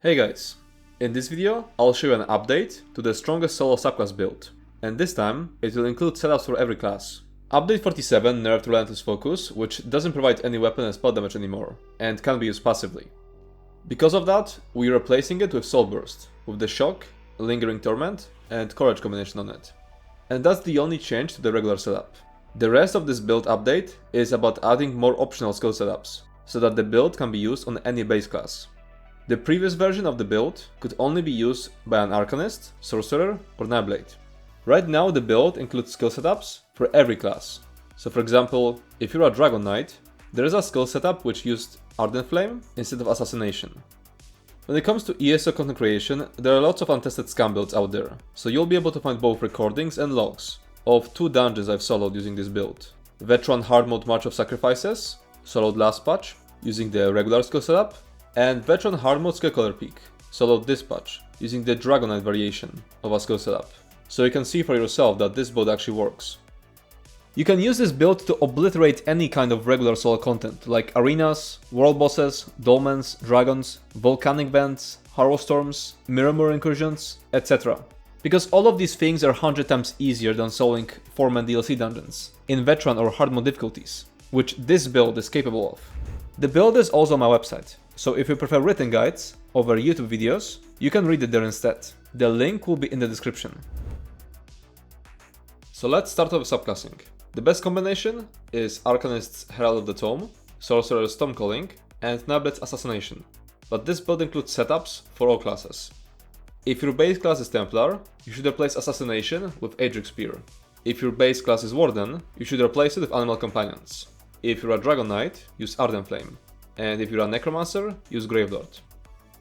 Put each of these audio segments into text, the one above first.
Hey guys, in this video I'll show you an update to the strongest solo subclass build, and this time it will include setups for every class. Update 47 nerfed Relentless Focus, which doesn't provide any weapon and spell damage anymore, and can be used passively. Because of that, we're replacing it with Soul Burst, with the Shock, Lingering Torment, and Courage combination on it. And that's the only change to the regular setup. The rest of this build update is about adding more optional skill setups, so that the build can be used on any base class. The previous version of the build could only be used by an arcanist, sorcerer, or nightblade. Right now the build includes skill setups for every class. So for example, if you're a Dragonknight, there is a skill setup which used Ardent Flame instead of Assassination. When it comes to ESO content creation, there are lots of untested scam builds out there, so you'll be able to find both recordings and logs of 2 dungeons I've soloed using this build. Veteran Hard Mode March of Sacrifices, soloed last patch, using the regular skill setup, and Veteran Hard Mode Scalecaller Peak, soloed this patch, using the Dragonknight variation of a skill setup. So you can see for yourself that this build actually works. You can use this build to obliterate any kind of regular solo content, like arenas, world bosses, dolmens, dragons, volcanic vents, harrow storms, mirror incursions, etc. Because all of these things are 100 times easier than soloing 4-man DLC dungeons, in veteran or hard mode difficulties, which this build is capable of. The build is also on my website, so if you prefer written guides over YouTube videos, you can read it there instead. The link will be in the description. So let's start with subclassing. The best combination is Arcanist's Herald of the Tome, Sorcerer's Stormcalling, and Nightblade's Assassination, but this build includes setups for all classes. If your base class is Templar, you should replace Assassination with Adric Spear. If your base class is Warden, you should replace it with Animal Companions. If you're a Dragonknight, use Ardent Flame, and if you're a necromancer, use Gravelord.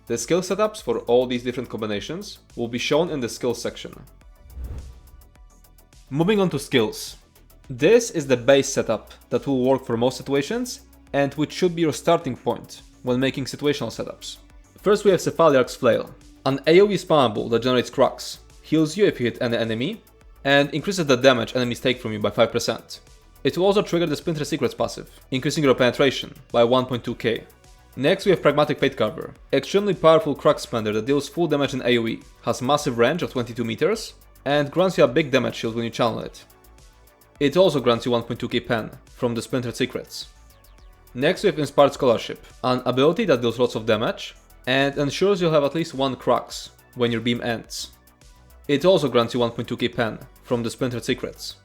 The skill setups for all these different combinations will be shown in the skills section. Moving on to skills. This is the base setup that will work for most situations and which should be your starting point when making situational setups. First we have Cephaliarch's Flail, an AoE spammable that generates cracks, heals you if you hit any enemy, and increases the damage enemies take from you by 5%. It will also trigger the Splinter Secrets passive, increasing your penetration by 1.2k. Next we have Pragmatic Fate Carver, extremely powerful crack spender that deals full damage in AoE, has massive range of 22 meters, and grants you a big damage shield when you channel it. It also grants you 1.2k pen from the Splintered Secrets. Next we have Inspired Scholarship, an ability that deals lots of damage, and ensures you'll have at least 1 cracks when your beam ends. It also grants you 1.2k pen from the Splintered Secrets.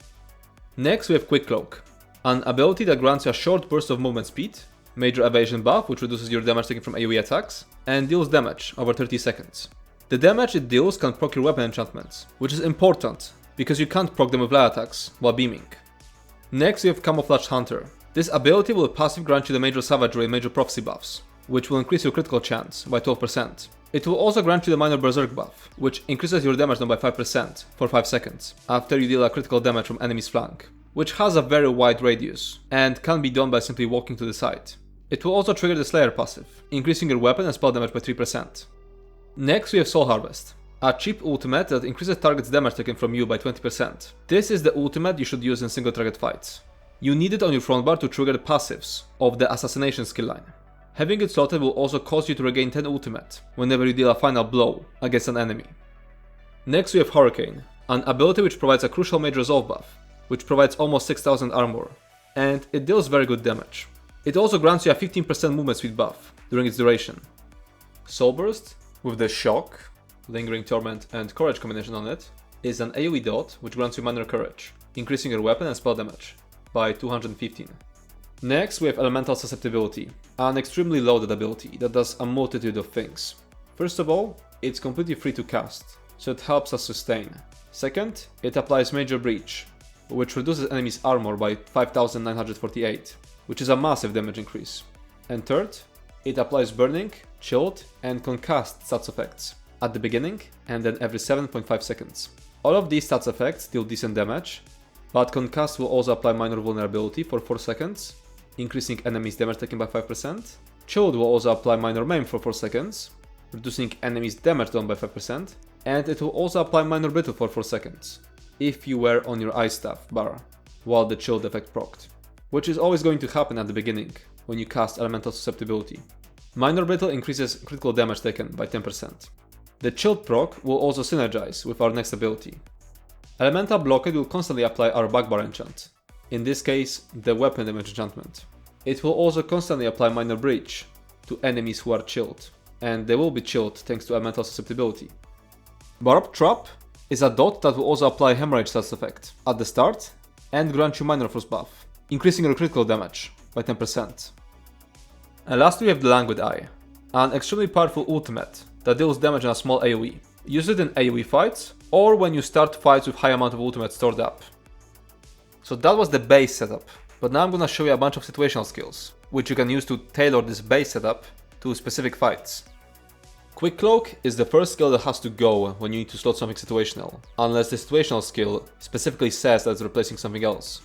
Next we have Quick Cloak, an ability that grants you a short burst of movement speed, major evasion buff which reduces your damage taken from AoE attacks, and deals damage over 30 seconds. The damage it deals can proc your weapon enchantments, which is important because you can't proc them with light attacks while beaming. Next we have Camouflaged Hunter. This ability will passive grant you the major savagery and major prophecy buffs, which will increase your critical chance by 12%. It will also grant you the minor berserk buff, which increases your damage down by 5% for 5 seconds, after you deal a critical damage from enemy's flank, which has a very wide radius, and can be done by simply walking to the side. It will also trigger the Slayer passive, increasing your weapon and spell damage by 3%. Next we have Soul Harvest, a cheap ultimate that increases target's damage taken from you by 20%. This is the ultimate you should use in single target fights. You need it on your front bar to trigger the passives of the Assassination skill line. Having it slotted will also cause you to regain 10 ultimate whenever you deal a final blow against an enemy. Next we have Hurricane, an ability which provides a crucial mage resolve buff, which provides almost 6000 armor, and it deals very good damage. It also grants you a 15% movement speed buff during its duration. Soul Burst, with the Shock, Lingering Torment and Courage combination on it, is an AoE dot which grants you minor courage, increasing your weapon and spell damage by 215. Next we have Elemental Susceptibility, an extremely loaded ability that does a multitude of things. First of all, it's completely free to cast, so it helps us sustain. Second, it applies Major Breach, which reduces enemies' armor by 5948, which is a massive damage increase. And third, it applies Burning, Chilled and Concussed stats effects at the beginning and then every 7.5 seconds. All of these stats effects deal decent damage, but Concussed will also apply minor vulnerability for 4 seconds, increasing enemies' damage taken by 5%. Chilled will also apply minor maim for 4 seconds, reducing enemies' damage down by 5%, and it will also apply minor brittle for 4 seconds, if you were on your ice staff bar, while the chilled effect procced, which is always going to happen at the beginning when you cast Elemental Susceptibility. Minor Brittle increases critical damage taken by 10%. The Chilled proc will also synergize with our next ability. Elemental Blockade will constantly apply our Bugbear enchant, in this case the weapon damage enchantment. It will also constantly apply Minor Breach to enemies who are chilled, and they will be chilled thanks to elemental susceptibility. Barbed Trap is a dot that will also apply Hemorrhage stats effect at the start and grant you Minor Force buff, increasing your critical damage by 10%. And last we have the Languid Eye, an extremely powerful ultimate that deals damage on a small AoE. Use it in AoE fights or when you start fights with high amount of ultimate stored up. So that was the base setup, but now I'm gonna show you a bunch of situational skills, which you can use to tailor this base setup to specific fights. Quick Cloak is the first skill that has to go when you need to slot something situational, unless the situational skill specifically says that it's replacing something else.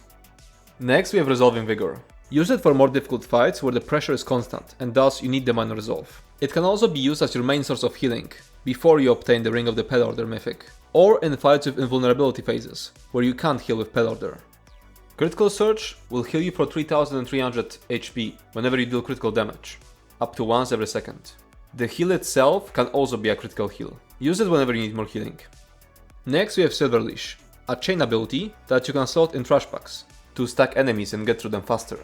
Next we have Resolving Vigor. Use it for more difficult fights where the pressure is constant and thus you need the Minor Resolve. It can also be used as your main source of healing before you obtain the Ring of the Pale Order mythic, or in fights with invulnerability phases where you can't heal with Pale Order. Critical Surge will heal you for 3300 HP whenever you deal critical damage, up to once every second. The heal itself can also be a critical heal. Use it whenever you need more healing. Next we have Silver Leash, a chain ability that you can slot in trash packs to stack enemies and get through them faster.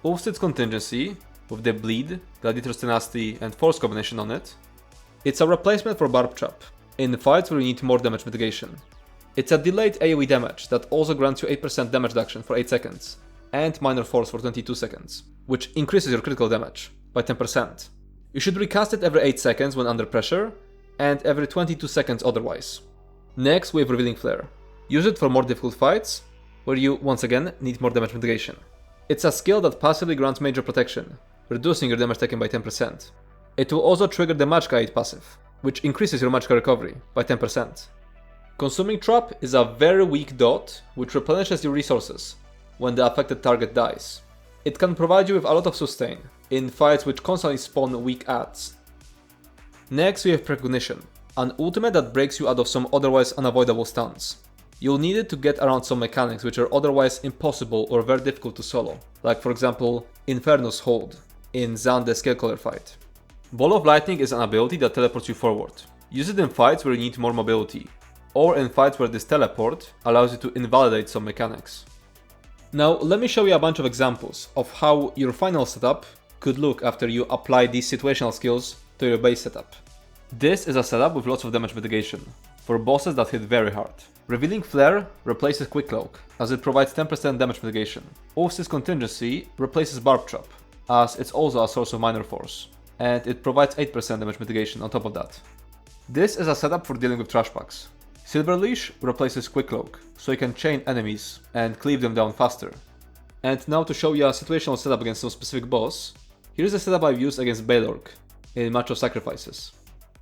Ulfsted's Contingency, with the Bleed, Gladiator's Tenacity and Force combination on it. It's a replacement for Barb Trap, in fights where you need more damage mitigation. It's a delayed AoE damage that also grants you 8% damage reduction for 8 seconds, and Minor Force for 22 seconds, which increases your critical damage by 10%. You should recast it every 8 seconds when under pressure, and every 22 seconds otherwise. Next we have Revealing Flare. Use it for more difficult fights, where you, once again, need more damage mitigation. It's a skill that passively grants major protection, reducing your damage taken by 10%. It will also trigger the Magicka Aid passive, which increases your Magicka recovery by 10%. Consuming Trap is a very weak dot which replenishes your resources when the affected target dies. It can provide you with a lot of sustain in fights which constantly spawn weak adds. Next we have Precognition, an ultimate that breaks you out of some otherwise unavoidable stuns. You'll need it to get around some mechanics which are otherwise impossible or very difficult to solo, like for example Infernus Hold in Zan the Scalecaller fight. Ball of Lightning is an ability that teleports you forward. Use it in fights where you need more mobility, or in fights where this teleport allows you to invalidate some mechanics. Now let me show you a bunch of examples of how your final setup could look after you apply these situational skills to your base setup. This is a setup with lots of damage mitigation, for bosses that hit very hard. Revealing Flare replaces Quick Cloak, as it provides 10% damage mitigation. Ulfsted's Contingency replaces Barb Trap, as it's also a source of Minor Force, and it provides 8% damage mitigation on top of that. This is a setup for dealing with trash packs. Silver Leash replaces Quick Cloak, so you can chain enemies and cleave them down faster. And now to show you a situational setup against some specific boss, here's a setup I've used against Balorg in Match of Sacrifices.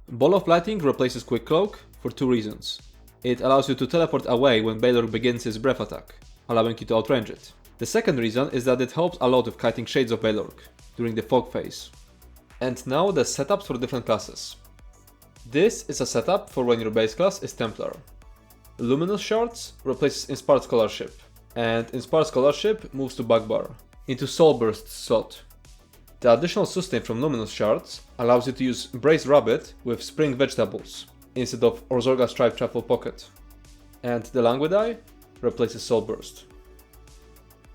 Ball of Lightning replaces Quick Cloak for 2 reasons. It allows you to teleport away when Balorg begins his breath attack, allowing you to outrange it. The second reason is that it helps a lot with kiting Shades of Balorg during the fog phase. And now the setups for different classes. This is a setup for when your base class is Templar. Luminous Shards replaces Inspired Scholarship, and Inspired Scholarship moves to Bugbear, into Soul Burst slot. The additional sustain from Luminous Shards allows you to use Braised Rabbit with Spring Vegetables, instead of Orzorga's Tribe Truffle Pocket. And the Languid Eye replaces Soul Burst.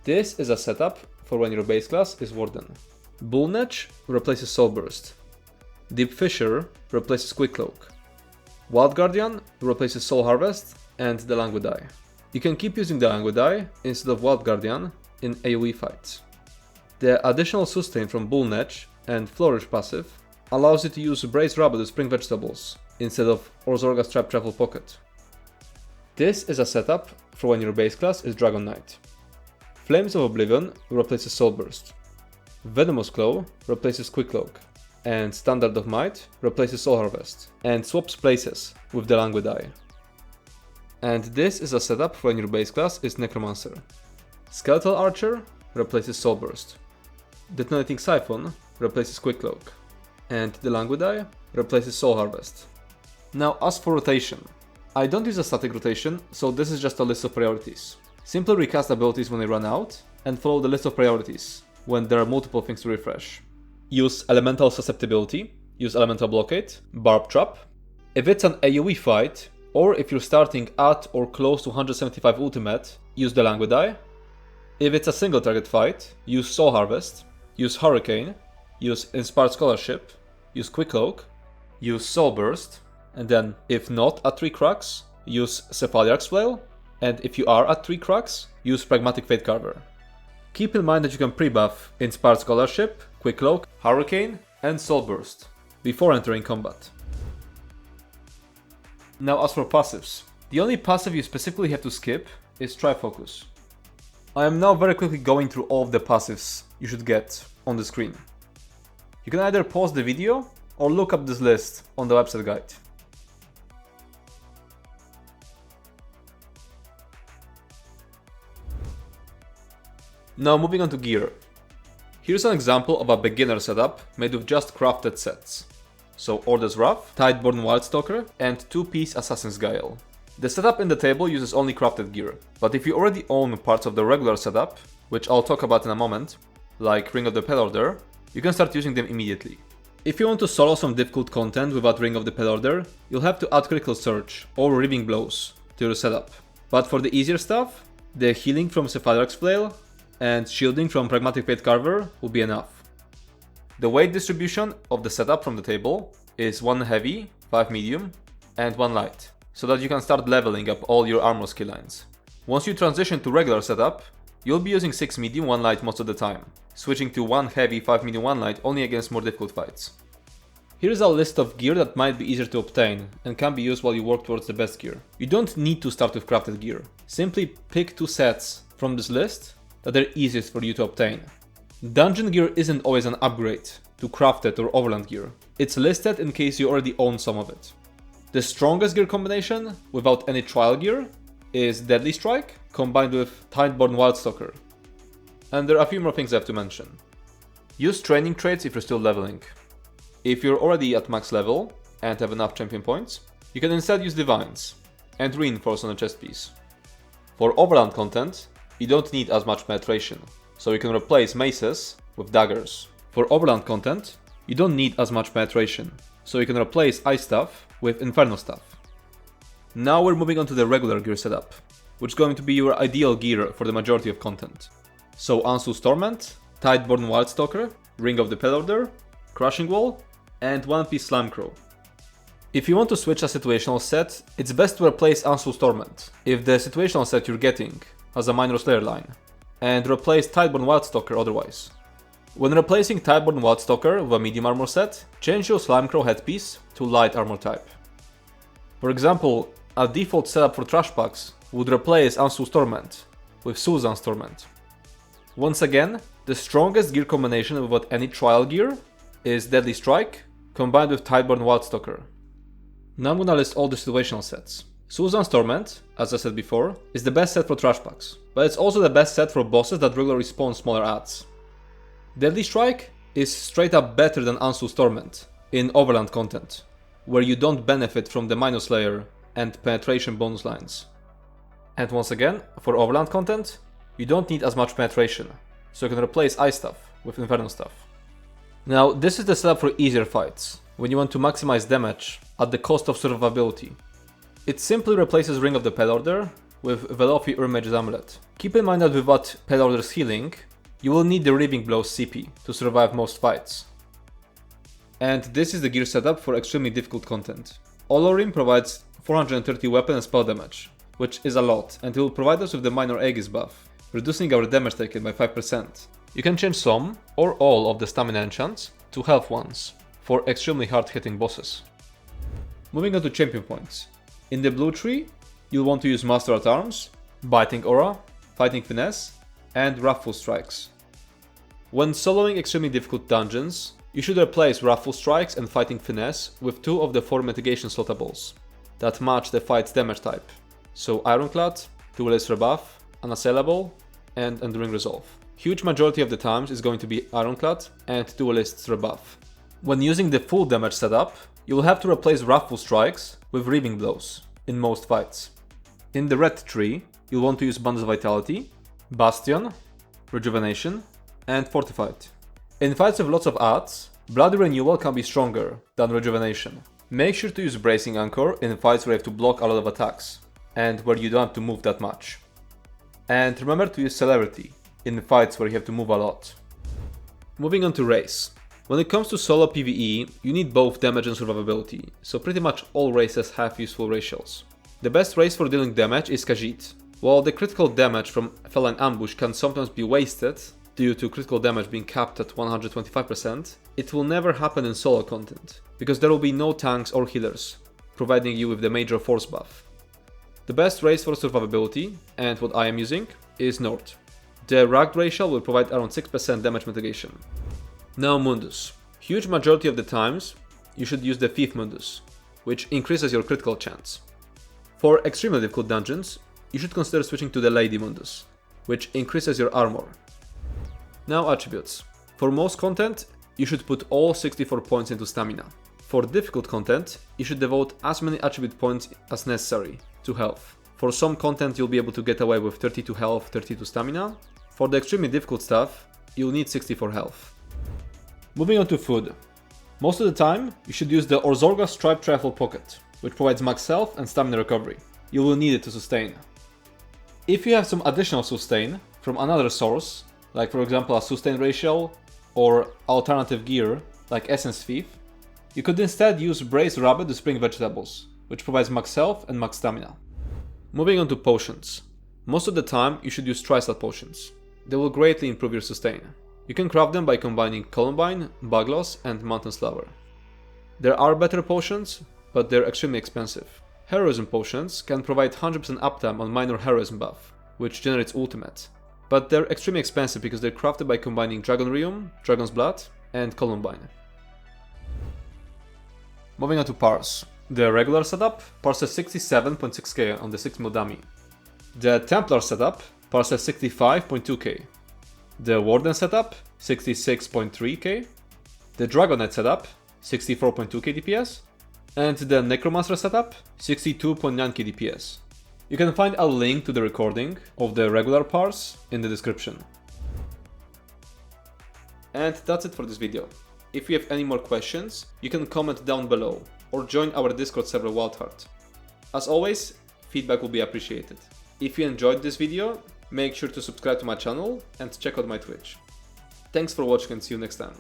This is a setup for when your base class is Warden. Bullnetch replaces Soul Burst. Deep Fissure replaces Quick Cloak. Wild Guardian replaces Soul Harvest and the Languid Eye. You can keep using the Languid Eye instead of Wild Guardian in AoE fights. The additional sustain from Bullnetch and Flourish passive allows you to use Braised Rabbit with Spring Vegetables instead of Orzorga's Trap Travel Pocket. This is a setup for when your base class is Dragonknight. Flames of Oblivion replaces Soul Burst. Venomous Claw replaces Quick Cloak, and Standard of Might replaces Soul Harvest, and swaps places with the Languid Eye. And this is a setup for when your base class is Necromancer. Skeletal Archer replaces Soul Burst. Detonating Siphon replaces Quick Cloak, and the Languid Eye replaces Soul Harvest. Now as for rotation, I don't use a static rotation, so this is just a list of priorities. Simply recast abilities when they run out, and follow the list of priorities when there are multiple things to refresh. use elemental susceptibility, use elemental blockade, barb trap. If it's an AoE fight, or if you're starting at or close to 175 ultimate, use the languid eye. If it's a single target fight, use soul harvest, use hurricane, use inspired scholarship, use quick cloak, use soul burst, and then if not at 3 cracks, use Cephaliarch's flail, and if you are at 3 cracks, use pragmatic fate carver. Keep in mind that you can pre-buff inspired scholarship, quick cloak, hurricane, and soul burst before entering combat. Now as for passives, the only passive you specifically have to skip is Trifocus. I am now very quickly going through all of the passives you should get on the screen. You can either pause the video or look up this list on the website guide. Now moving on to gear. Here's an example of a beginner setup made with just crafted sets. So Order's Wrath, Tideborn Wildstalker, and 2-piece Assassin's Guile. The setup in the table uses only crafted gear, but if you already own parts of the regular setup, which I'll talk about in a moment, like Ring of the Pale Order, you can start using them immediately. If you want to solo some difficult content without Ring of the Pale Order, you'll have to add Critical Surge or Riving Blows to your setup. But for the easier stuff, the healing from Cephaliarch's Flail and shielding from Pragmatic Fate Carver will be enough. The weight distribution of the setup from the table is 1 heavy, 5 medium, and 1 light, so that you can start leveling up all your armor skill lines. Once you transition to regular setup, you'll be using 6 medium, 1 light most of the time, switching to 1 heavy, 5 medium, 1 light only against more difficult fights. Here's a list of gear that might be easier to obtain and can be used while you work towards the best gear. You don't need to start with crafted gear. Simply pick 2 sets from this list that are easiest for you to obtain. Dungeon gear isn't always an upgrade to crafted or overland gear. It's listed in case you already own some of it. The strongest gear combination, without any trial gear, is Deadly Strike combined with Tideborn Wildstalker. And there are a few more things I have to mention. Use training traits if you're still leveling. If you're already at max level and have enough champion points, you can instead use Divines and Reinforce on a chest piece. For overland content, you don't need as much penetration, so you can replace maces with daggers. For overland content, you don't need as much penetration, so you can replace Ice Staff with Inferno Staff. Now we're moving on to the regular gear setup, which is going to be your ideal gear for the majority of content. So Ansu's Torment, Tideborn Wildstalker, Ring of the Pale Order, Crushing Wall, and 1-piece Slime Crow. If you want to switch a situational set, it's best to replace Ansu's Torment if the situational set you're getting has a minor slayer line, and replace Tideborn Wildstalker otherwise. When replacing Tideborn Wildstalker with a medium armor set, change your Slime Crow headpiece to light armor type. For example, a default setup for trash packs would replace Ansu's Torment with Suzan's Torment. Once again, the strongest gear combination without any trial gear is Deadly Strike combined with Tideborn Wildstalker. Now I'm gonna list all the situational sets. Suzan's Torment, as I said before, is the best set for trash packs, but it's also the best set for bosses that regularly spawn smaller adds. Deadly Strike is straight up better than Ansu's Torment in overland content, where you don't benefit from the minus layer and penetration bonus lines. And once again, for overland content, you don't need as much penetration, so you can replace Ice Staff with Inferno Staff. Now this is the setup for easier fights, when you want to maximize damage at the cost of survivability. It simply replaces Ring of the Pale Order with Velofi Urmage's Amulet. Keep in mind that without Pale Order's healing, you will need the Riving Blows CP to survive most fights. And this is the gear setup for extremely difficult content. Olorim provides 430 weapon and spell damage, which is a lot, and it will provide us with the minor Aegis buff, reducing our damage taken by 5%. You can change some, or all of the stamina enchants to health ones, for extremely hard hitting bosses. Moving on to champion points. In the blue tree, you'll want to use Master at Arms, Biting Aura, Fighting Finesse, and Wrathful Strikes. When soloing extremely difficult dungeons, you should replace Wrathful Strikes and Fighting Finesse with 2 of the 4 mitigation slotables that match the fight's damage type, so Ironclad, Duelist Rebuff, Unassailable, and Enduring Resolve. Huge majority of the times is going to be Ironclad and Duelist's Rebuff. When using the full damage setup, you will have to replace Wrathful Strikes with Riving Blows in most fights. In the red tree, you'll want to use Bundles of Vitality, Bastion, Rejuvenation, and Fortified. In fights with lots of odds, Bloody Renewal can be stronger than Rejuvenation. Make sure to use Bracing Anchor in fights where you have to block a lot of attacks, and where you don't have to move that much. And remember to use Celerity in fights where you have to move a lot. Moving on to race. When it comes to solo PvE, you need both damage and survivability, so pretty much all races have useful ratios. The best race for dealing damage is Khajiit. While the critical damage from Feline Ambush can sometimes be wasted, due to critical damage being capped at 125%, it will never happen in solo content, because there will be no tanks or healers, providing you with the major force buff. The best race for survivability, and what I am using, is Nord. The Ragged Racial will provide around 6% damage mitigation. Now Mundus. Huge majority of the times, you should use the 5th Mundus, which increases your critical chance. For extremely difficult dungeons, you should consider switching to the Lady Mundus, which increases your armor. Now attributes. For most content, you should put all 64 points into stamina. For difficult content, you should devote as many attribute points as necessary to health. For some content you'll be able to get away with 32 health, 32 stamina. For the extremely difficult stuff, you'll need 64 health. Moving on to food. Most of the time, you should use the Orzorga Striped Trifle Pocket, which provides max health and stamina recovery. You will need it to sustain. If you have some additional sustain from another source, like for example a sustain ratio or alternative gear like Essence Thief, you could instead use Braised Rabbit to Spring Vegetables, which provides max health and max stamina. Moving on to potions. Most of the time you should use Tri-Slot potions. They will greatly improve your sustain. You can craft them by combining Columbine, Bugloss and Mountain Slaver. There are better potions, but they're extremely expensive. Heroism potions can provide 100% uptime on minor heroism buff, which generates ultimate. But they're extremely expensive because they're crafted by combining Dragon Rheum, Dragon's Blood, and Columbine. Moving on to Parse. The regular setup parses 67.6k on the 6mm dummy. The Templar setup parses 65.2k. The Warden setup 66.3k. The Dragonknight setup 64.2k DPS. And the Necromancer setup 62.9k DPS. You can find a link to the recording of the regular Parse in the description. And that's it for this video. If you have any more questions, you can comment down below or join our Discord server Wildheart. As always, feedback will be appreciated. If you enjoyed this video, make sure to subscribe to my channel and check out my Twitch. Thanks for watching and see you next time.